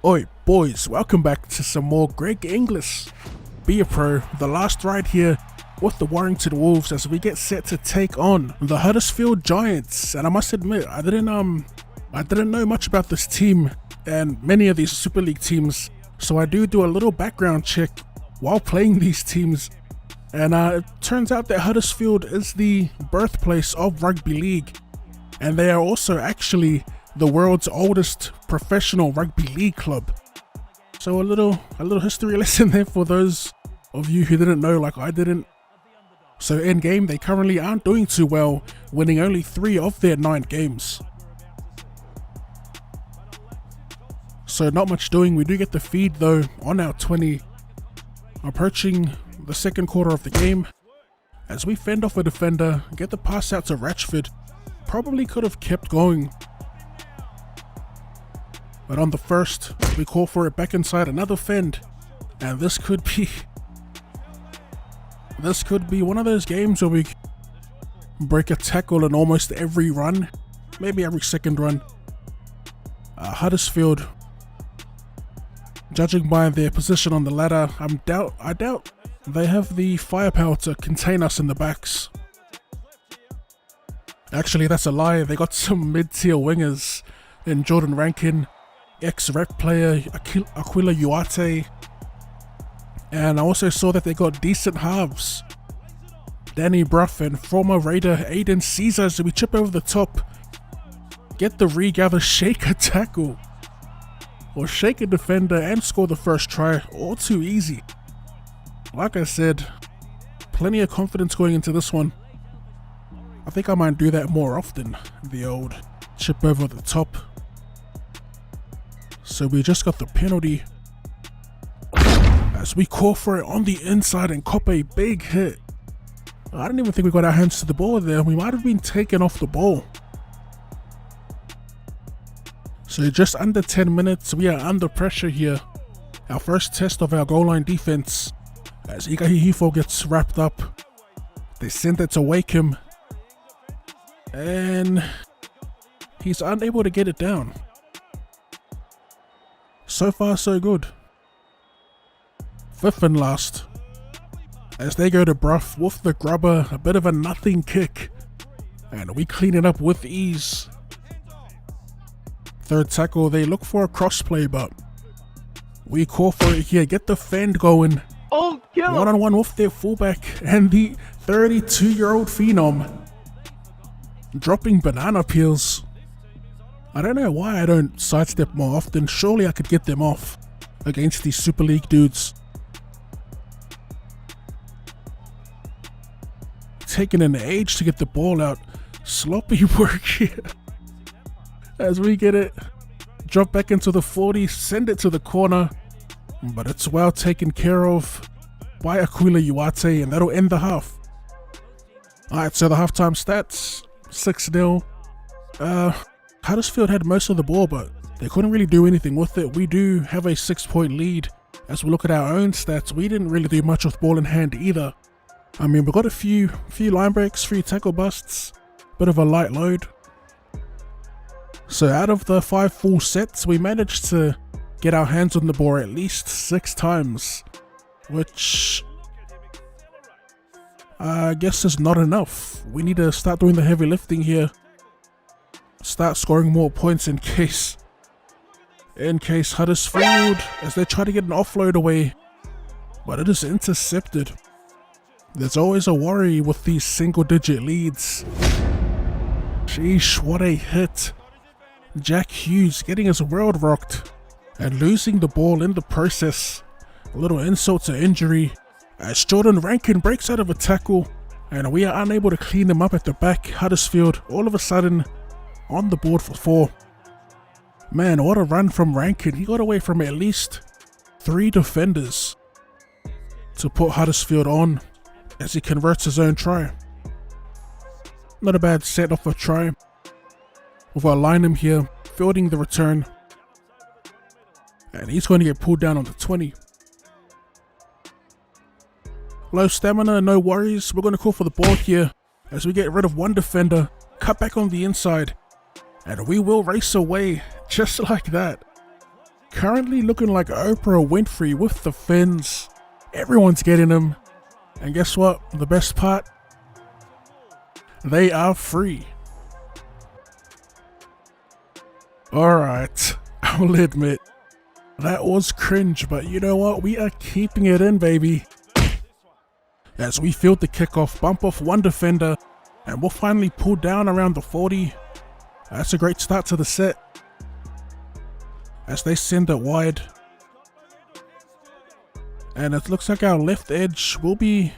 Oi boys, welcome back to some more Greg Inglis. Be a pro, the last ride here with the Warrington Wolves as we get set to take on the Huddersfield Giants. And I must admit, I didn't know much about this team and many of these Super League teams, so I do a little background check while playing these teams. And it turns out that Huddersfield is the birthplace of rugby league, and they are also actually the world's oldest professional rugby league club. So a little history lesson there for those of you who didn't know, like I didn't. So in game, they currently aren't doing too well, winning only 3 of their 9 games. So not much doing. We do get the feed though on our 20, approaching the second quarter of the game, as we fend off a defender, get the pass out to Ratchford. Probably could have kept going, but on the first, we call for it back inside, another fend, and this could be one of those games where we break a tackle in almost every run, maybe every second run. Huddersfield, judging by their position on the ladder, I doubt they have the firepower to contain us in the backs. Actually, that's a lie. They got some mid-tier wingers in Jordan Rankin, ex-rep player Aquila Uate, and I also saw that they got decent halves, Danny Bruff and former Raider Aiden Caesar. So we chip over the top, get the regather, shake a tackle, or shake a defender and score the first try. All too easy. Like I said, plenty of confidence going into this one. I think I might do that more often, the old chip over the top. So we just got the penalty as we call for it on the inside and cop a big hit. I don't even think we got our hands to the ball there. We might have been taken off the ball. So just under 10 minutes, we are under pressure here. Our first test of our goal line defense, as Igahihifo gets wrapped up. They send it to Wakeham, and he's unable to get it down. So far so good. Fifth and last, as they go to Bruff with the grubber, a bit of a nothing kick, and we clean it up with ease. Third tackle, they look for a crossplay, but we call for it here, get the fend going. Oh, yeah. One-on-one with their fullback, and the 32-year-old phenom dropping banana peels. I don't know why I don't sidestep more often. Surely I could get them off against these Super League dudes. Taking an age to get the ball out. Sloppy work here. As we get it, drop back into the 40, send it to the corner, but it's well taken care of by Aquila Uate, and that'll end the half. Alright, so the halftime stats, 6-0. Huddersfield had most of the ball, but they couldn't really do anything with it. We do have a 6-point lead. As we look at our own stats, we didn't really do much with ball in hand either. I mean, we got a few line breaks, few tackle busts, bit of a light load. So out of the 5 full sets, we managed to get our hands on the ball at least 6 times, which I guess is not enough. We need to start doing the heavy lifting here. Start scoring more points in case Huddersfield, as they try to get an offload away, but it is intercepted. There's always a worry with these single-digit leads. Sheesh, what a hit. Jack Hughes getting his world rocked and losing the ball in the process. A little insult to injury as Jordan Rankin breaks out of a tackle, and we are unable to clean him up at the back. Huddersfield all of a sudden on the board for 4. Man, what a run from Rankin. He got away from at least 3 defenders to put Huddersfield on as he converts his own try. Not a bad set off a try. With our Lynham here, fielding the return. And he's going to get pulled down on the 20. Low stamina, no worries. We're going to call for the ball here as we get rid of one defender. Cut back on the inside. And we will race away just like that. currently looking like Oprah Winfrey with the fins. Everyone's getting them. And guess what? The best part? They are free. Alright, I'll admit, that was cringe, but you know what? We are keeping it in, baby. As we field the kickoff, bump off one defender, and we'll finally pull down around the 40. That's a great start to the set. As they send it wide. And it looks like our left edge will be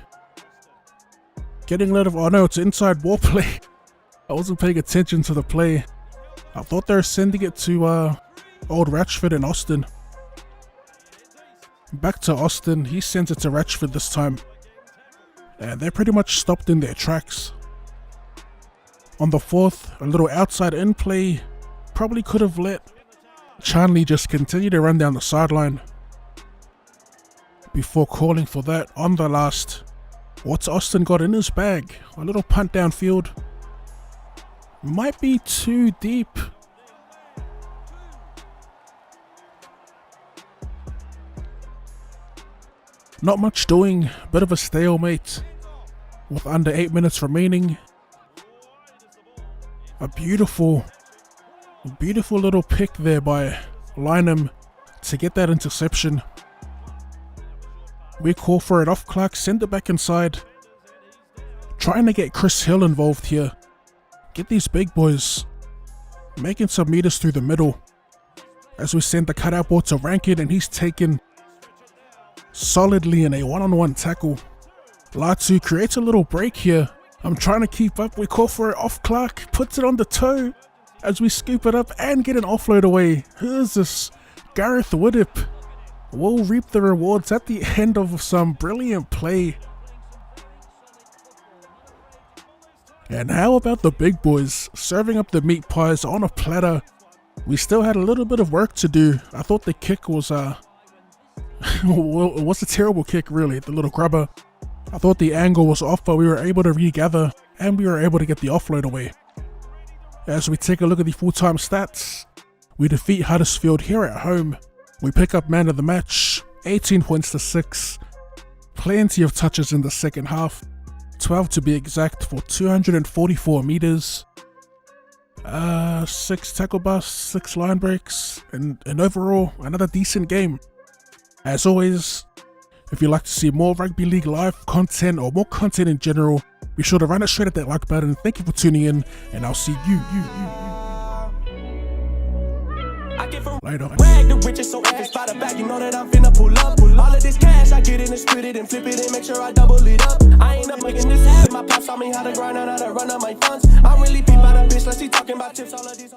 getting rid of... Oh no, it's inside ball play. I wasn't paying attention to the play. I thought they were sending it to old Ratchford and Austin. Back to Austin, he sends it to Ratchford this time. And they're pretty much stopped in their tracks. On the fourth, a little outside in play. Probably could have let Charnley just continue to run down the sideline. Before calling for that on the last. What's Austin got in his bag? A little punt downfield. Might be too deep. Not much doing, bit of a stalemate with under 8 minutes remaining. A beautiful little pick there by Lynham to get that interception. We call for it off Clark, send it back inside. Trying to get Chris Hill involved here. Get these big boys making some meters through the middle. As we send the cutout ball to Rankin, and he's taken solidly in a one-on-one tackle. Latu creates a little break here. I'm trying to keep up. We call for it off Clark, puts it on the toe as we scoop it up and get an offload away. Who's this? Gareth Woodip will reap the rewards at the end of some brilliant play. And how about the big boys serving up the meat pies on a platter? We still had a little bit of work to do. I thought the kick was well, it was a terrible kick really, the little grubber. I thought the angle was off, but we were able to regather and we were able to get the offload away. As we take a look at the full-time stats, we defeat Huddersfield here at home. We pick up man of the match, 18 points to 6. Plenty of touches in the second half, 12 to be exact, for 244 meters. 6 tackle busts, 6 line breaks, and overall another decent game. As always, if you'd like to see more Rugby League live content or more content in general, be sure to run it straight at that like button. Thank you for tuning in, and I'll see you later. Rag the riches, so if it's by the back, you know that I'm finna pull up. All of this cash, I get it and split it and flip it and make sure I double it up. I ain't up making this happen. My pops taught me how to grind and how to run up my funds. I'm really peep out a bitch, like she talking about chips, all of these.